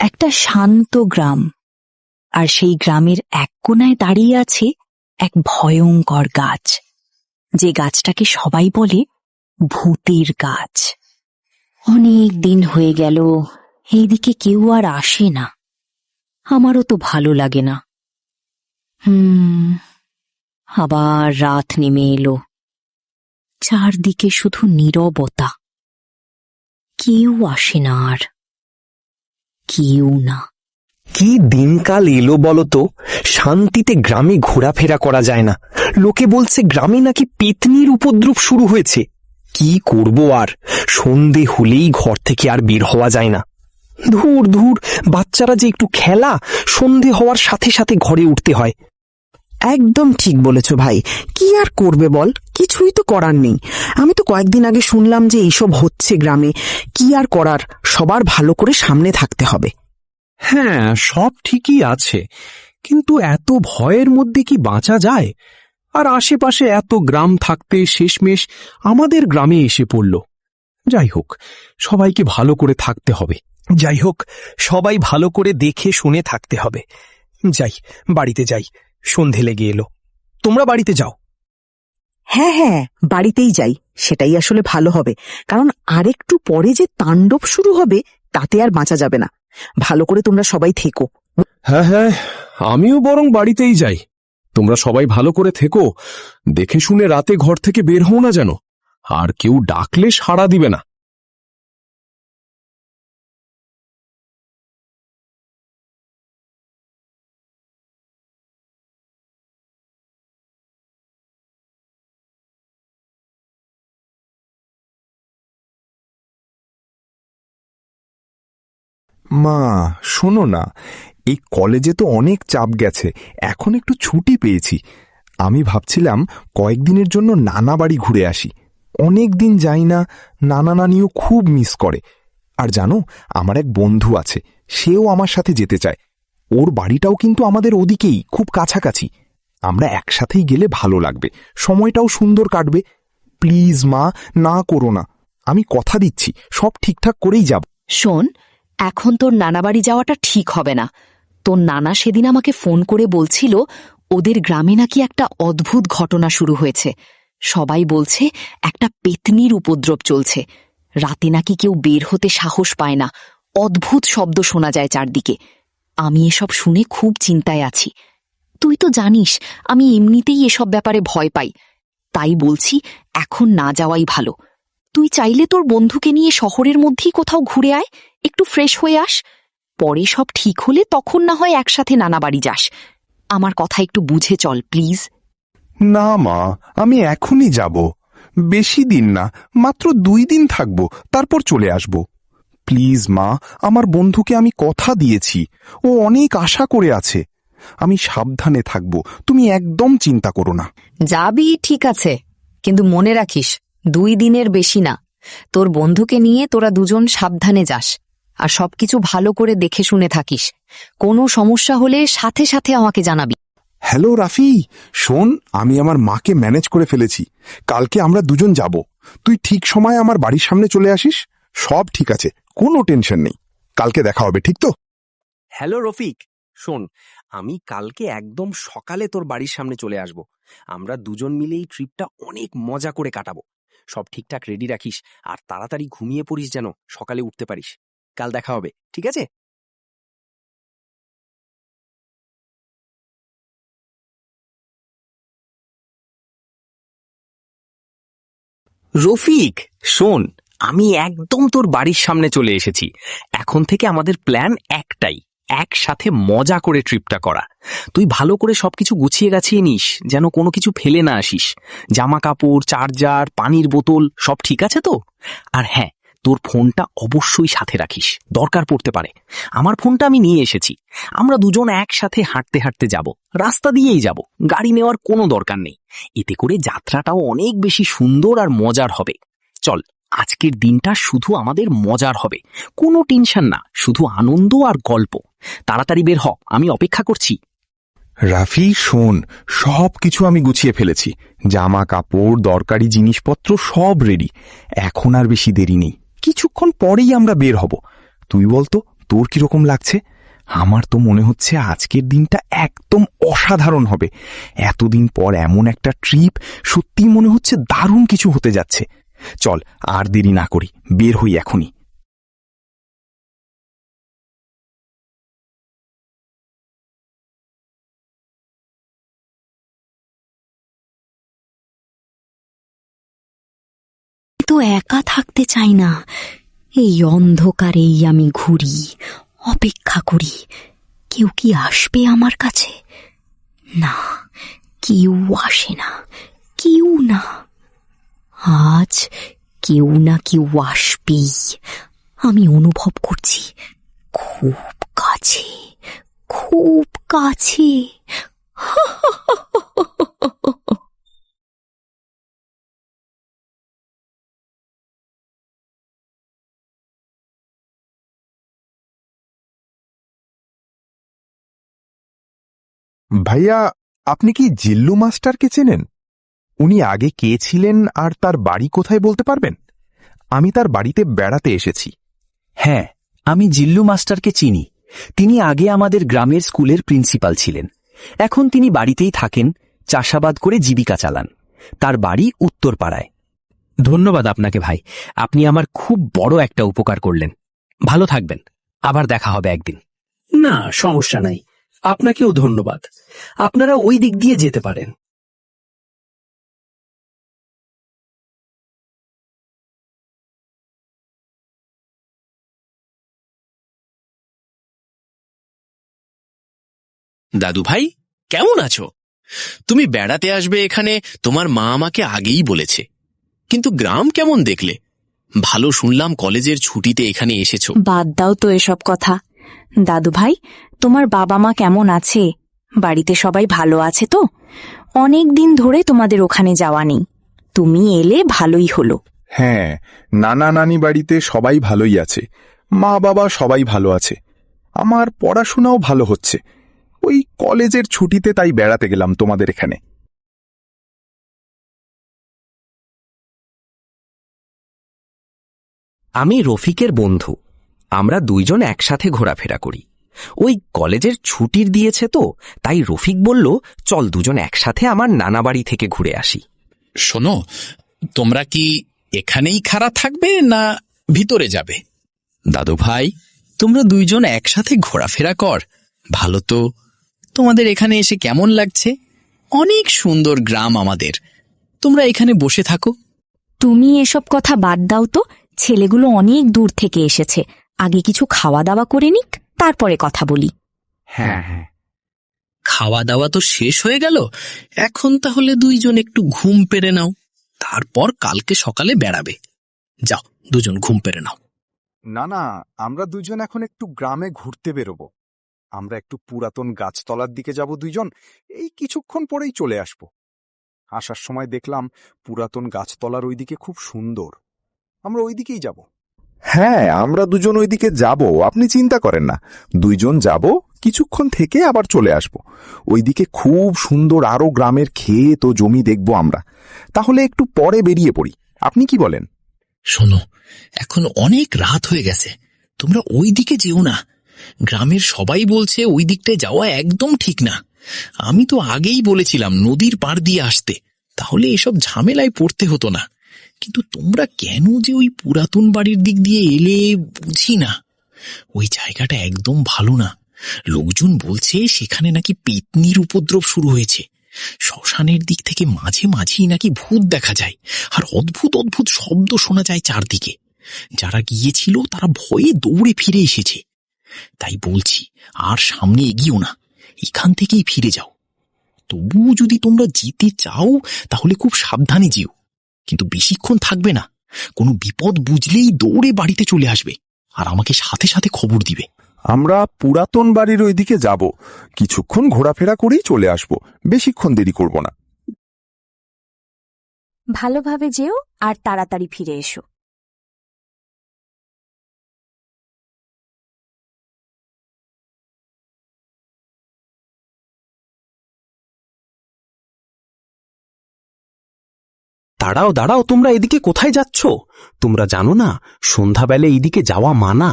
একটা শান্ত গ্রাম, আর সেই গ্রামের এক কোণায় দাঁড়িয়ে আছে এক ভয়ঙ্কর গাছ, যে গাছটাকে সবাই বলে ভূতের গাছ। অনেক দিন হয়ে গেল এইদিকে কেউ আর আসে না, আমারও তো ভালো লাগে না। আবার রাত নেমে এলো, চারদিকে শুধু নীরবতা, কেউ আসে না, আর কেউ না। কি দিনকাল এলো বলতো, শান্তিতে গ্রামে ঘোরাফেরা করা যায় না। লোকে বলছে গ্রামে নাকি পেতনির উপদ্রব শুরু হয়েছে। কি করব আর, সন্ধে হলেই ঘর থেকে আর বের হওয়া যায় না। ধুর ধুর, বাচ্চারা যে একটু খেলা, সন্ধে হওয়ার সাথে সাথে ঘরে উঠতে হয়। একদম ঠিক বলেছ ভাই, কি আর করবে বল, কিছুই তো করার নেই। আমি তো কয়েকদিন আগে শুনলাম যে এইসব হচ্ছে গ্রামে, কি আর করার, সবার ভালো করে সামনে থাকতে হবে। হ্যাঁ, সব ঠিকই আছে, কিন্তু এত ভয়ের মধ্যে কি বাঁচা যায়? আর আশেপাশে এত গ্রাম থাকতে শেষমেশ আমাদের গ্রামে এসে পড়ল। যাই হোক, সবাইকে ভালো করে থাকতে হবে। যাই হোক, সবাই ভালো করে দেখে শুনে থাকতে হবে। যাই, বাড়িতে যাই, সন্ধে লেগে এলো। তোমরা বাড়িতে যাও। হ্যাঁ হ্যাঁ, বাড়িতেই যাই, সেটাই আসলে ভালো হবে। কারণ আরেকটু পরে যে তাণ্ডব শুরু হবে, তাতে আর বাঁচা যাবে না। ভালো করে তোমরা সবাই থেকো। হ্যাঁ হ্যাঁ, আমিও বরং বাড়িতেই যাই। তোমরা সবাই ভালো করে থেকো, দেখে শুনে রাতে ঘর থেকে বের হও না যেন, আর কেউ ডাকলে সাড়া দিবে না। মা, শোনো না, এই কলেজে তো অনেক চাপ গেছে, এখন একটু ছুটি পেয়েছি। আমি ভাবছিলাম কয়েকদিনের জন্য নানা বাড়ি ঘুরে আসি। অনেক দিন যাই না, নানা নানিও খুব মিস করে। আর জানো, আমার এক বন্ধু আছে, সেও আমার সাথে যেতে চায়। ওর বাড়িটাও কিন্তু আমাদের ওদিকেই, খুব কাছাকাছি। আমরা একসাথেই গেলে ভালো লাগবে, সময়টাও সুন্দর কাটবে। প্লিজ মা, না করো না, আমি কথা দিচ্ছি সব ঠিকঠাক করেই যাব। শোন, এখন তোর নানা বাড়ি যাওয়াটা ঠিক হবে না। তোর নানা সেদিন আমাকে ফোন করে বলছিল ওদের গ্রামে নাকি একটা অদ্ভুত ঘটনা শুরু হয়েছে। সবাই বলছে একটা পেতনির উপদ্রব চলছে। রাতে নাকি কেউ বের হতে সাহস পায় না, অদ্ভুত শব্দ শোনা যায় চারদিকে। আমি এসব শুনে খুব চিন্তায় আছি। তুই তো জানিস আমি এমনিতেই এসব ব্যাপারে ভয় পাই, তাই বলছি এখন না যাওয়াই ভালো। তুই চাইলে তোর বন্ধুকে নিয়ে শহরের মধ্যেই কোথাও ঘুরে আয়, একটু ফ্রেশ হয়ে আস। পরে সব ঠিক হলে তখন না হয় একসাথে নানা বাড়ি যাস। আমার কথা একটু বুঝে চল প্লিজ। না মা, আমি এখনই যাব। বেশি দিন না, মাত্র 2 দিন থাকবো, তারপর চলে আসব। প্লিজ মা, আমার বন্ধুকে আমি কথা দিয়েছি, ও অনেক আশা করে আছে। আমি সাবধানে থাকব, তুমি একদম চিন্তা করো না। যাবি ঠিক আছে, কিন্তু মনে রাখিস 2 দিনের বেশি না। তোর বন্ধুকে নিয়ে তোরা দুজন সাবধানে যাস, আর সবকিছু ভালো করে দেখে শুনে থাকিস। কোনো সমস্যা হলে সাথে সাথে আমাকে জানাবি। হ্যালো রাফি, শোন, আমি আমার মাকে ম্যানেজ করে ফেলেছি। কালকে আমরা দুজন যাব। তুই ঠিক সময় আমার বাড়ির সামনে চলে আসিস। সব ঠিক আছে, কোনো টেনশন নেই। কালকে দেখা হবে, ঠিক তো? হ্যালো রফিক, শোন, আমি কালকে একদম সকালে তোর বাড়ির সামনে চলে আসব। আমরা দুজন মিলে এই ট্রিপটা অনেক মজা করে কাটাবো। সব ঠিকঠাক রেডি রাখিস, আর তাড়াতাড়ি ঘুমিয়ে পড়িস যেন সকালে উঠতে পারিস। কাল দেখা হবে, ঠিক আছে? রফিক, শোন, আমি একদম তোর বাড়ির সামনে চলে এসেছি। এখন থেকে আমাদের প্ল্যান একটাই, একসাথে মজা করে ট্রিপটা করা। তুই ভালো করে সবকিছু গুছিয়ে গাছিয়ে নিস, যেন কোনো কিছু ফেলে না আসিস। জামা কাপড়, চার্জার, পানির বোতল সব ঠিক আছে তো? আর হ্যাঁ, তোর ফোনটা অবশ্যই সাথে রাখিস, দরকার পড়তে পারে। আমার ফোনটা আমি নিয়ে এসেছি। আমরা দুজন একসাথে হাঁটতে হাঁটতে যাব, রাস্তা দিয়েই যাব, গাড়ি নেওয়ার কোনো দরকার নেই। এতে করে যাত্রাটাও অনেক বেশি সুন্দর আর মজার হবে। চল, আজকের দিনটা শুধু আমাদের মজার হবে, কোনো টেনশন না, শুধু আনন্দ আর গল্প। তাড়াতাড়ি বের হ, আমি অপেক্ষা করছি। রাফি শোন, সব কিছু আমি গুছিয়ে ফেলেছি। জামা কাপড়, দরকারি জিনিসপত্র সব রেডি। এখন আর বেশি দেরি নেই, কিছুক্ষণ পরেই আমরা বের হব। তুই বলতো তোর কিরকম লাগছে? আমার তো মনে হচ্ছে আজকের দিনটা একদম অসাধারণ হবে। এতদিন পর এমন একটা ট্রিপ, সত্যি মনে হচ্ছে দারুণ কিছু হতে যাচ্ছে। চল আর দেরি না করি, বের হই এখনই। তো একা থাকতে চাই না। এই অন্ধকারেই আমি ঘুরি, অপেক্ষা করি, কেউ কি আসবে আমার কাছে? না, কেউ আসে না, কেউ না। আজ কেউ না কেউ আসবেই, আমি অনুভব করছি। খুব কাছে, খুব কাছে। ভাইয়া, আপনি কি জিল্লু মাস্টারকে চেনেন? উনি আগে কে ছিলেন আর তার বাড়ি কোথায় বলতে পারবেন? আমি তার বাড়িতে বেড়াতে এসেছি। হ্যাঁ, আমি জিল্লু মাস্টারকে চিনি। তিনি আগে আমাদের গ্রামের স্কুলের প্রিন্সিপাল ছিলেন। এখন তিনি বাড়িতেই থাকেন, চাষাবাদ করে জীবিকা চালান। তার বাড়ি উত্তরপাড়ায়। ধন্যবাদ আপনাকে ভাই, আপনি আমার খুব বড় একটা উপকার করলেন। ভালো থাকবেন, আবার দেখা হবে একদিন। না, সমস্যা নাই। আপনাকেও ধন্যবাদ। আপনারা ওই দিক দিয়ে যেতে পারেন। দাদু ভাই, কেমন আছো? তুমি বেড়াতে আসবে এখানে তোমার মা আমাকে আগেই বলেছে, কিন্তু গ্রাম কেমন দেখলে? ভালো শুনলাম কলেজের ছুটিতে এখানে এসেছো। বাদ দাও তো এসব কথা। দাদু ভাই, তোমার বাবা মা কেমন আছে? বাড়িতে সবাই ভালো আছে তো? অনেক দিন ধরে তোমাদের ওখানে যাওয়া নেই। তুমি এলে ভালোই হলো। হ্যাঁ, নানা নানি বাড়িতে সবাই ভালোই আছে। মা বাবা সবাই ভালো আছে। আমার পড়াশোনাও ভালো হচ্ছে। ওই কলেজের ছুটিতে তাই বেড়াতে গেলাম তোমাদের এখানে। আমি রফিকের বন্ধু। আমরা দুইজন একসাথে ঘোরাফেরা করি। ওই কলেজের ছুটির দিয়েছে তো, তাই রফিক বলল চল দুজন একসাথে আমার নানা বাড়ি থেকে ঘুরে আসি। শোনো, তোমরা কি এখানেই খাড়া থাকবে না ভিতরে যাবে? দাদু ভাই, তোমরা দুইজন একসাথে ঘোরাফেরা কর, ভালো তো। তোমাদের এখানে এসে কেমন লাগছে? অনেক সুন্দর গ্রাম আমাদের। তোমরা এখানে বসে থাকো। তুমি এসব কথা বাদ দাও তো। ছেলেগুলো অনেক দূর থেকে এসেছে, আগে কিছু খাওয়া দাওয়া করে নিক, তারপরে কথা বলি। হ্যাঁ হ্যাঁ। খাওয়া দাওয়া তো শেষ হয়ে গেল, এখন তাহলে দুইজন একটু ঘুম পেরে নাও, তারপর কালকে সকালে বেড়াবে। যাও, দুজন ঘুম পেরে নাও। না না, আমরা দুজন এখন একটু গ্রামে ঘুরতে বেরোবো। আমরা একটু পুরাতন গাছতলার দিকে যাব দুইজন। এই কিছুক্ষণ পরেই চলে আসব। আসার সময় দেখলাম পুরাতন গাছতলার ওইদিকে খুব সুন্দর। আমরা ওইদিকেই যাব। হ্যাঁ, আমরা দুজন ওইদিকে যাব, আপনি চিন্তা করেন না। দুইজন যাব, কিছুক্ষণ থেকে আবার চলে আসব। ওইদিকে খুব সুন্দর আরো গ্রামের ক্ষেত ও জমি দেখব আমরা। তাহলে একটু পরে বেরিয়ে পড়ি, আপনি কি বলেন? শোনো, এখন অনেক রাত হয়ে গেছে, তোমরা ওই দিকে যেও না। গ্রামের সবাই বলছে ওই দিকটায় যাওয়া একদম ঠিক না। আমি তো আগেই বলেছিলাম নদীর পাড় দিয়ে আসতে, তাহলে এসব ঝামেলায় পড়তে হতো না। কিন্তু তোমরা কেন যে ওই পুরাতন বাড়ির দিক দিয়ে এলে বুঝি না। ওই জায়গাটা একদম ভালো না। লোকজন বলছে সেখানে নাকি পেতনির উপদ্রব শুরু হয়েছে। শ্মশানের দিক থেকে মাঝে মাঝেই নাকি ভূত দেখা যায়, আর অদ্ভুত অদ্ভুত শব্দ শোনা যায় চারদিকে। যারা গিয়েছিল তারা ভয়ে দৌড়ে ফিরে এসেছে। তাই বলছি, আর সামনে এগিয়েও না, এখান থেকেই ফিরে যাও। তবুও যদি তোমরা যেতে চাও তাহলে খুব সাবধানে যেও, কিন্তু বেশিক্ষণ থাকবে না। কোনো বিপদ বুঝলেই দৌড়ে বাড়িতে চলে আসবে, আর আমাকে সাথে সাথে খবর দিবে। আমরা পুরাতন বাড়ির ওইদিকে যাব, কিছুক্ষণ ঘোরাফেরা করেই চলে আসব, বেশিক্ষণ দেরি করব না। ভালোভাবে যেও আর তাড়াতাড়ি ফিরে এসো। দাঁড়াও দাঁড়াও, তোমরা এদিকে কোথায় যাচ্ছ? তোমরা জানো না সন্ধ্যাবেলা এইদিকে যাওয়া মানা।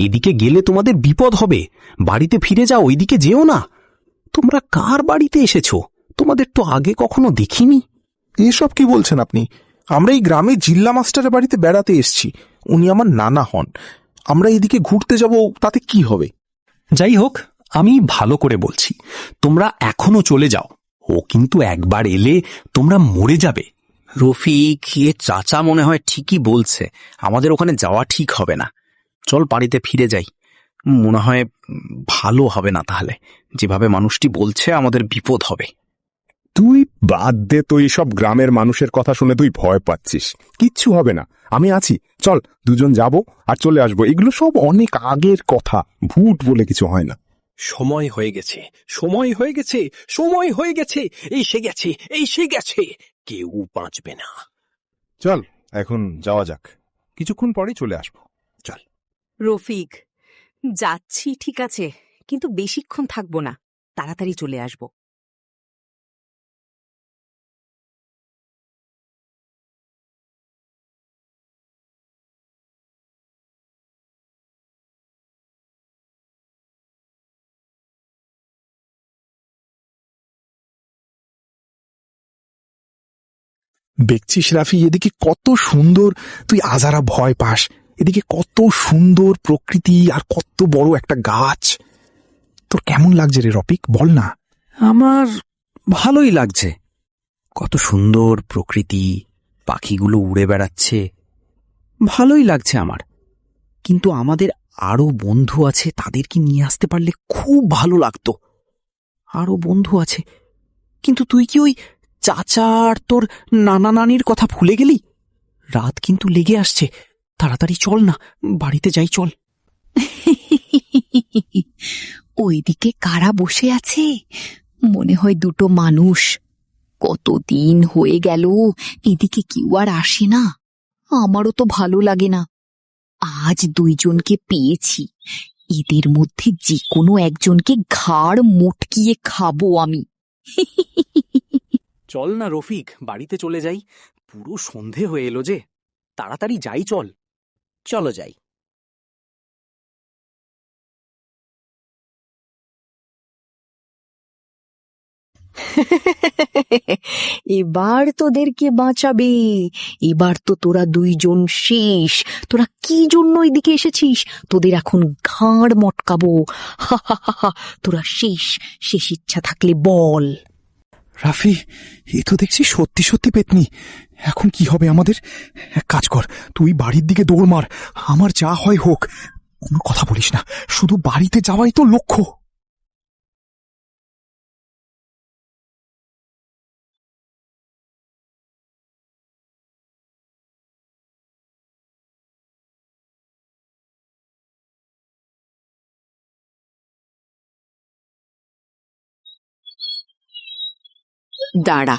এদিকে গেলে তোমাদের বিপদ হবে। বাড়িতে ফিরে যাও, ওইদিকে যেও না। তোমরা কার বাড়িতে এসেছো? তোমাদের তো আগে কখনো দেখিনি। এসব কি বলছেন আপনি? আমরা এই গ্রামে জিল্লা মাস্টারের বাড়িতে বেড়াতে এসেছি। উনি আমার নানা হন। আমরা এদিকে ঘুরতে যাব, তাতে কি হবে? যাই হোক, আমি ভালো করে বলছি, তোমরা এখনো চলে যাও। ও কিন্তু একবার এলে তোমরা মরে যাবে। রফিক, এ চাচা মনে হয় ঠিকই বলছে, আমাদের ওখানে যাওয়া ঠিক হবে না। চল বাড়িতে ফিরে যাই। মনে হয় ভালো হবে না তাহলে। যেভাবে মানুষটি বলছে আমাদের বিপদ হবে। তুই বাদ দে তো, এইসব গ্রামের মানুষের কথা শুনে তুই ভয় পাচ্ছিস। কিচ্ছু হবে না, আমি আছি। চল দুজন যাব আর চলে আসবো। এগুলো সব অনেক আগের কথা, ভূত বলে কিছু হয় না। সময় হয়ে গেছে, সময় হয়ে গেছে, সময় হয়ে গেছে, এসে গেছে, এসে গেছে। কেউ বাঁচবে না। চল এখন যাওয়া যাক, কিছুক্ষণ পরেই চলে আসবো। চল। রফিক, যাচ্ছি ঠিক আছে, কিন্তু বেশিক্ষণ থাকবো না, তাড়াতাড়ি চলে আসবো। দেখছিস রাফি, এদিকে কত সুন্দর। তুই আজারা ভয় পাস, এদিকে কত সুন্দর প্রকৃতি আর কত বড় একটা গাছ। তোর কেমন লাগছে রে রফিক, বল না। আমার ভালোই লাগছে। কত সুন্দর প্রকৃতি, পাখিগুলো উড়ে বেড়াচ্ছে, ভালোই লাগছে আমার। কিন্তু আমাদের আরো বন্ধু আছে, তাদেরকে নিয়ে আসতে পারলে খুব ভালো লাগতো। আরো বন্ধু আছে, কিন্তু তুই কি ওই চাচা আর তোর নানা নানির কথা ভুলে গেলি? রাত কিন্তু লেগে আসছে, তাড়াতাড়ি চল না, বাড়িতে যাই চল। ওইদিকে কারা বসে আছে? মনে হয় দুটো মানুষ। কতদিন হয়ে গেল এদিকে কেউ আর আসে না। আমারও তো ভালো লাগে না। আজ দুইজনকে পেয়েছি, এদের মধ্যে যে কোনো একজনকে ঘাড় মোটকিয়ে খাবো আমি। চল না রফিক, বাড়িতে চলে যাই। পুরো সন্ধে হয়ে এলো যে, তাড়াতাড়ি যাই চল। চলো যাই। এবার তোদেরকে বাঁচাবে। এবার তো তোরা দুইজন শেষ। তোরা কি জন্য এদিকে এসেছিস? তোদের এখন ঘাড় মটকাবো। হা হা হা হা, তোরা শেষ। শেষ ইচ্ছা থাকলে বল। রাফি, এ তো দেখছি সত্যি সত্যি পেতনি। এখন কি হবে আমাদের? এক কাজ কর, তুই বাড়ির দিকে দৌড় মার। আমার যা হয় হোক, কোনো কথা বলিস না, শুধু বাড়িতে যাওয়াই তো লক্ষ্য। দাঁড়া,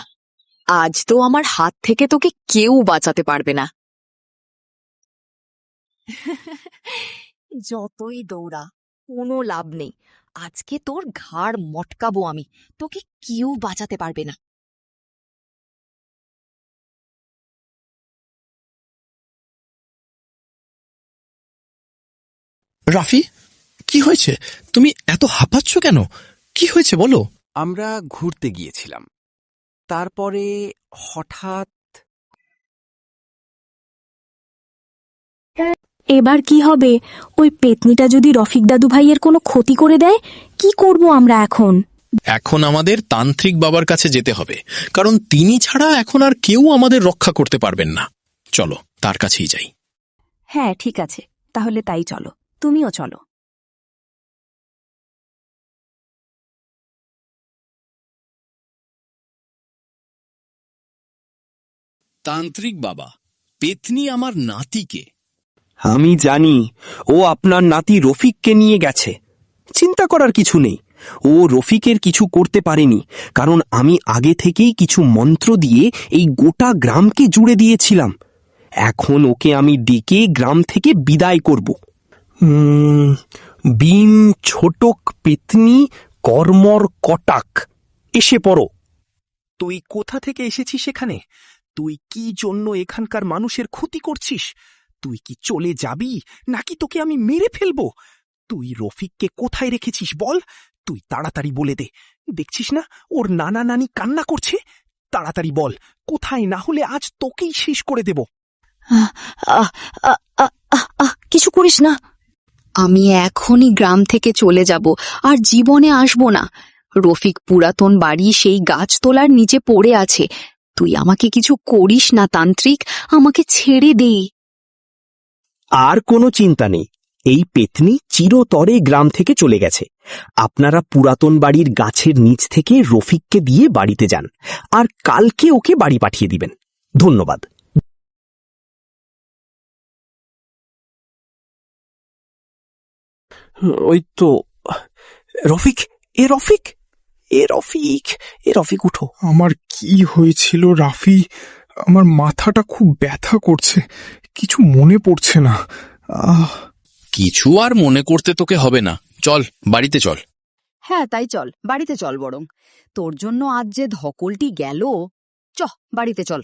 আজ তো আমার হাত থেকে তোকে কেউ বাঁচাতে পারবে না। যতই দৌড়া, কোনো লাভ নেই। আজকে তোর ঘাড় মটকাবো আমি, তোকে কেউ বাঁচাতে পারবে না। রাফি, কি হয়েছে? তুমি এত হাঁপাচ্ছ কেন? কি হয়েছে বলো। আমরা ঘুরতে গিয়েছিলাম, তারপরে হঠাৎ। এবার কি হবে? ওই পেতনিটা যদি রফিক দাদু ভাইয়ের কোনো ক্ষতি করে দেয়, কি করব আমরা এখন? এখন আমাদের তান্ত্রিক বাবার কাছে যেতে হবে, কারণ তিনি ছাড়া এখন আর কেউ আমাদের রক্ষা করতে পারবেন না। চলো তার কাছেই যাই। হ্যাঁ ঠিক আছে, তাহলে তাই চলো, তুমিও চলো। তান্ত্রিক বাবা, পেতনি আমার নাতিকে। আমি জানি ও আপনার নাতি রফিককে নিয়ে গেছে। চিন্তা করার কিছু নেই, ও রফিকের কিছু করতে পারেনি, কারণ আমি আগে থেকেই কিছু মন্ত্র দিয়ে এই গোটা গ্রামকে জুড়ে দিয়েছিলাম। এখন ওকে আমি ডেকে গ্রাম থেকে বিদায় করব। বিন ছোটক পেতনি কর্মর কটাক, এসে পড়ো। তুই কোথা থেকে এসেছিস এখানে? তুই কি জন্য এখানকার মানুষের ক্ষতি করছিস? তুই কি চলে যাবি নাকি তোকে আমি মেরে ফেলবো? তুই রফিককে কোথায় রেখেছিস বল? তুই তাড়াতাড়ি বলে দে। দেখছিস না ওর নানা নানি কান্না করছে? তাড়াতাড়ি বল কোথায়, না হলে আজ তোকেই শেষ করে দেব। কিছু করিস না। আমি এখনই গ্রাম থেকে চলে যাব, আর জীবনে আসব না। রফিক পুরাতন বাড়ি সেই গাছতলার নিচে পড়ে আছে। তুই আমাকে কিছু করিস না তান্ত্রিক, আমাকে ছেড়ে দে। আর কোনো চিন্তা নেই, এই পেতনি চিরতরে গ্রাম থেকে চলে গেছে। আপনারা পুরাতন বাড়ির গাছের নিচ থেকে রফিককে দিয়ে বাড়িতে যান, আর কালকে ওকে বাড়ি পাঠিয়ে দিবেন। ধন্যবাদ। ওই তো রফিক, এ রফিক, এ রফিক, এ রফিক উঠো। আমার কি হয়েছিল রাফি? আমার মাথাটা খুব ব্যথা করছে, কিছু মনে পড়ছে না। কিছু আর মনে করতে তোকে হবে না, চল বাড়িতে চল। হ্যাঁ তাই চল, বাড়িতে চল বরং। তোর জন্য আজ যে ধকলটি গেল, বাড়িতে চল।